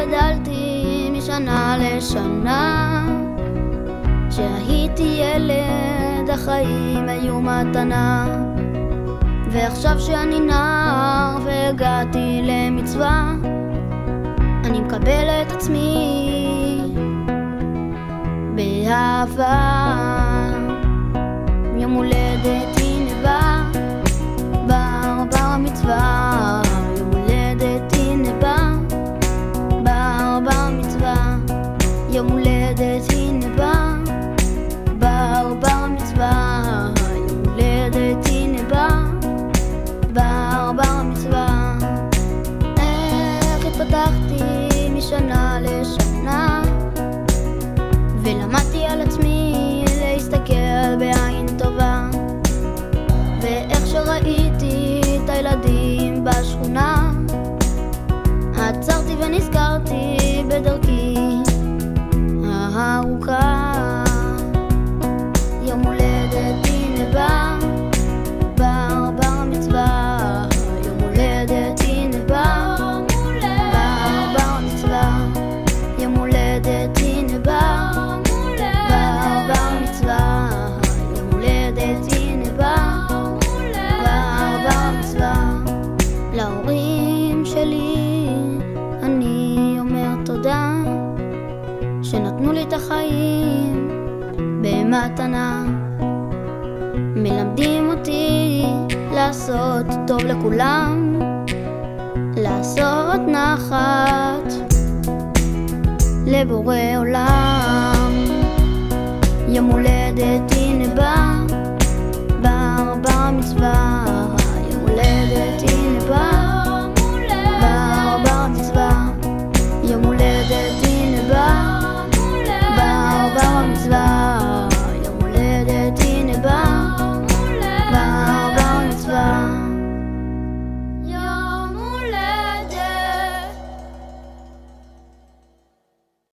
גדלתי משנה לשנה. כשהייתי ילד החיים היו מתנה, ועכשיו שאני נער והגעתי למצווה, אני מקבל את עצמי באהבה. יום הולדת הנה בא, בר מצווה. יום הולדת הנה בא, בר מצווה. יום הולדת הנה בא, בר מצווה. יום הולדת הנה בא, בר מצווה. איך התפתחתי משנה לשנה, ולמדתי על עצמי להסתכל בעין טובה, ואיך שראיתי את הילדים בשכונה, עצרתי ונזכרתי בדרכי הארוכה. יום הולדת הנה בא, בר מצווה. יום הולדת הנה בר מצווה. יום הולדת הנה בר מצווה. יום הולדת הנה בר מצווה. להורים שלי אני אומר תודה, שנתנו לי את החיים במתנה. מלמדים אותי לעשות טוב לכולם, לעשות נחת לבורא עולם. יום הולדת הנה בר מצווה. יום הולדת הנה